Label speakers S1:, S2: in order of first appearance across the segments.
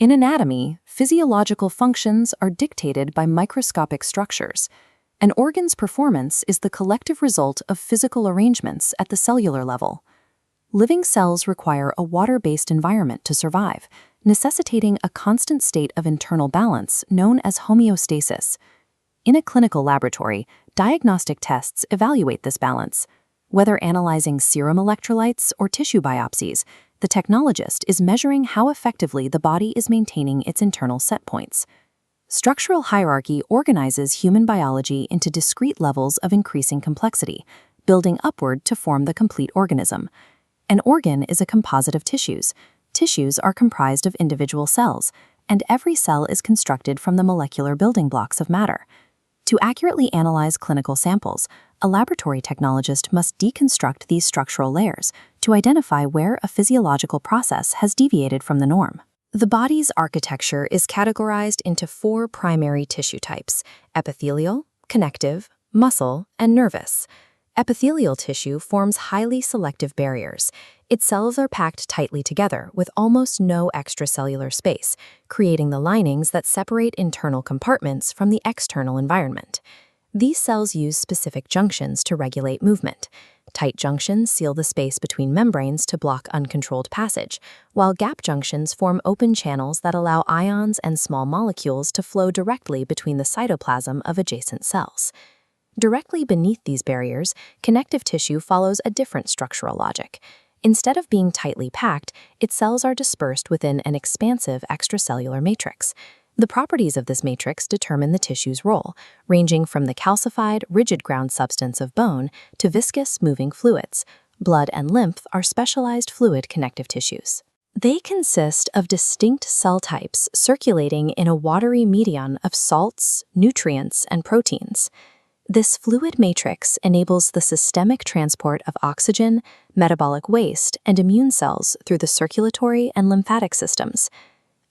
S1: In anatomy, physiological functions are dictated by microscopic structures. An organ's performance is the collective result of physical arrangements at the cellular level. Living cells require a water-based environment to survive, necessitating a constant state of internal balance known as homeostasis. In a clinical laboratory, diagnostic tests evaluate this balance. Whether analyzing serum electrolytes or tissue biopsies, the technologist is measuring how effectively the body is maintaining its internal set points. Structural hierarchy organizes human biology into discrete levels of increasing complexity, building upward to form the complete organism. An organ is a composite of tissues. Tissues are comprised of individual cells, and every cell is constructed from the molecular building blocks of matter. To accurately analyze clinical samples, a laboratory technologist must deconstruct these structural layers to identify where a physiological process has deviated from the norm. The body's architecture is categorized into 4 primary tissue types: epithelial, connective, muscle, and nervous. Epithelial tissue forms highly selective barriers. Its cells are packed tightly together with almost no extracellular space, creating the linings that separate internal compartments from the external environment. These cells use specific junctions to regulate movement. Tight junctions seal the space between membranes to block uncontrolled passage, while gap junctions form open channels that allow ions and small molecules to flow directly between the cytoplasm of adjacent cells. Directly beneath these barriers, connective tissue follows a different structural logic. Instead of being tightly packed, its cells are dispersed within an expansive extracellular matrix. The properties of this matrix determine the tissue's role, ranging from the calcified, rigid ground substance of bone to viscous, moving fluids. Blood and lymph are specialized fluid connective tissues. They consist of distinct cell types circulating in a watery medium of salts, nutrients, and proteins. This fluid matrix enables the systemic transport of oxygen, metabolic waste, and immune cells through the circulatory and lymphatic systems.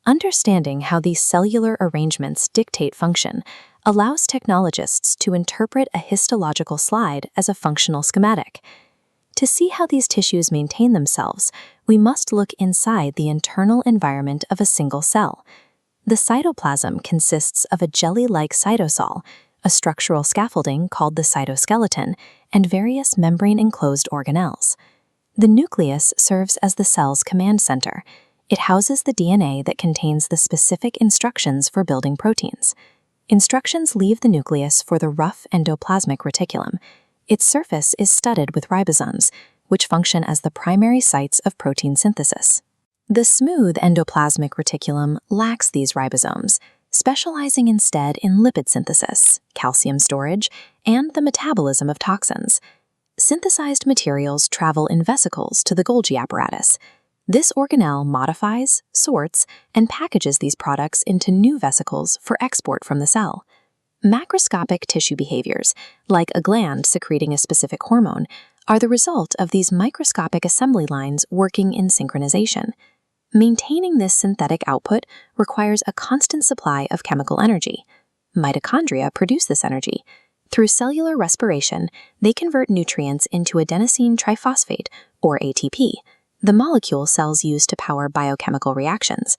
S1: Understanding how these cellular arrangements dictate function allows technologists to interpret a histological slide as a functional schematic. To see how these tissues maintain themselves, we must look inside the internal environment of a single cell. The cytoplasm consists of a jelly-like cytosol, a structural scaffolding called the cytoskeleton, and various membrane-enclosed organelles. The nucleus serves as the cell's command center. It houses the DNA that contains the specific instructions for building proteins. Instructions leave the nucleus for the rough endoplasmic reticulum. Its surface is studded with ribosomes, which function as the primary sites of protein synthesis. The smooth endoplasmic reticulum lacks these ribosomes, specializing instead in lipid synthesis, calcium storage, and the metabolism of toxins. Synthesized materials travel in vesicles to the Golgi apparatus. This organelle modifies, sorts, and packages these products into new vesicles for export from the cell. Macroscopic tissue behaviors, like a gland secreting a specific hormone, are the result of these microscopic assembly lines working in synchronization. Maintaining this synthetic output requires a constant supply of chemical energy. Mitochondria produce this energy. Through cellular respiration, they convert nutrients into adenosine triphosphate, or ATP, the molecule cells use to power biochemical reactions.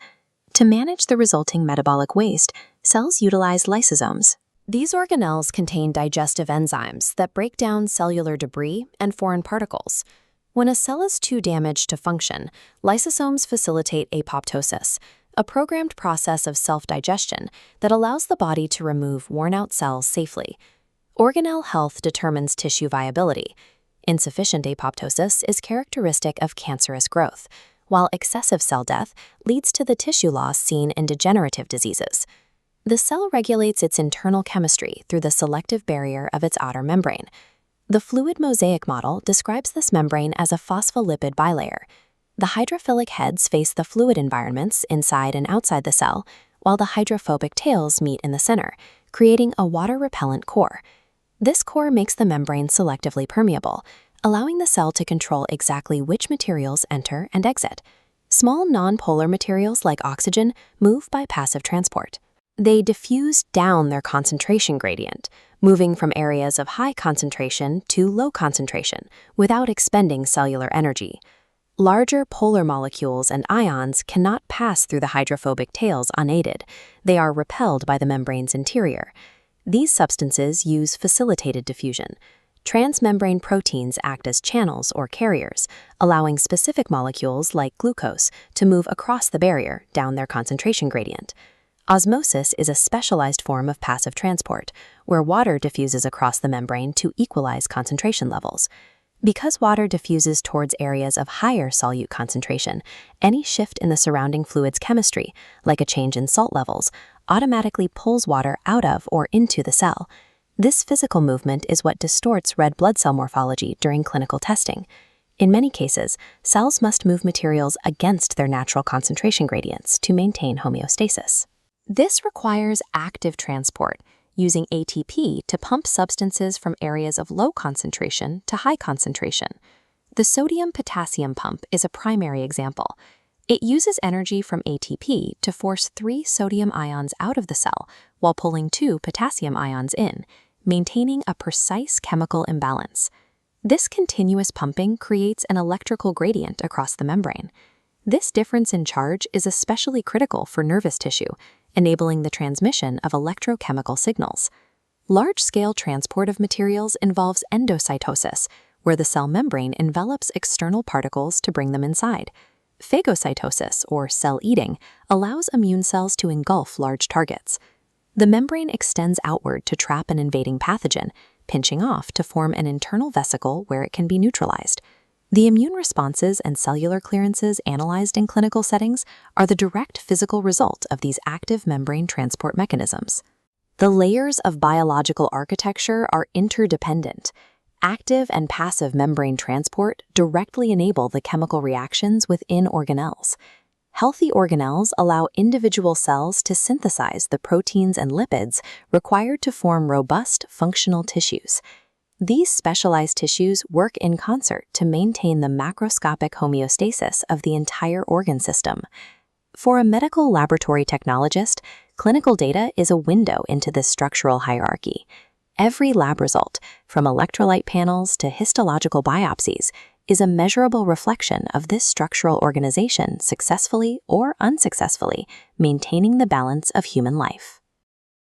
S1: To manage the resulting metabolic waste, cells utilize lysosomes. These organelles contain digestive enzymes that break down cellular debris and foreign particles. When a cell is too damaged to function, lysosomes facilitate apoptosis, a programmed process of self-digestion that allows the body to remove worn-out cells safely. Organelle health determines tissue viability. Insufficient apoptosis is characteristic of cancerous growth, while excessive cell death leads to the tissue loss seen in degenerative diseases. The cell regulates its internal chemistry through the selective barrier of its outer membrane. The fluid mosaic model describes this membrane as a phospholipid bilayer. The hydrophilic heads face the fluid environments inside and outside the cell, while the hydrophobic tails meet in the center, creating a water-repellent core. This core makes the membrane selectively permeable, allowing the cell to control exactly which materials enter and exit. Small non-polar materials like oxygen move by passive transport. They diffuse down their concentration gradient, moving from areas of high concentration to low concentration without expending cellular energy. Larger polar molecules and ions cannot pass through the hydrophobic tails unaided. They are repelled by the membrane's interior. These substances use facilitated diffusion. Transmembrane proteins act as channels or carriers, allowing specific molecules like glucose to move across the barrier down their concentration gradient. Osmosis is a specialized form of passive transport, where water diffuses across the membrane to equalize concentration levels. Because water diffuses towards areas of higher solute concentration, any shift in the surrounding fluid's chemistry, like a change in salt levels, automatically pulls water out of or into the cell. This physical movement is what distorts red blood cell morphology during clinical testing. In many cases, cells must move materials against their natural concentration gradients to maintain homeostasis. This requires active transport, using ATP to pump substances from areas of low concentration to high concentration. The sodium-potassium pump is a primary example. It uses energy from ATP to force 3 sodium ions out of the cell while pulling 2 potassium ions in, maintaining a precise chemical imbalance. This continuous pumping creates an electrical gradient across the membrane. This difference in charge is especially critical for nervous tissue, enabling the transmission of electrochemical signals. Large-scale transport of materials involves endocytosis, where the cell membrane envelops external particles to bring them inside. Phagocytosis, or cell eating, allows immune cells to engulf large targets. The membrane extends outward to trap an invading pathogen, pinching off to form an internal vesicle where it can be neutralized. The immune responses and cellular clearances analyzed in clinical settings are the direct physical result of these active membrane transport mechanisms. The layers of biological architecture are interdependent. Active and passive membrane transport directly enable the chemical reactions within organelles. Healthy organelles allow individual cells to synthesize the proteins and lipids required to form robust, functional tissues. These specialized tissues work in concert to maintain the macroscopic homeostasis of the entire organ system. For a medical laboratory technologist, clinical data is a window into this structural hierarchy. Every lab result, from electrolyte panels to histological biopsies, is a measurable reflection of this structural organization successfully or unsuccessfully maintaining the balance of human life.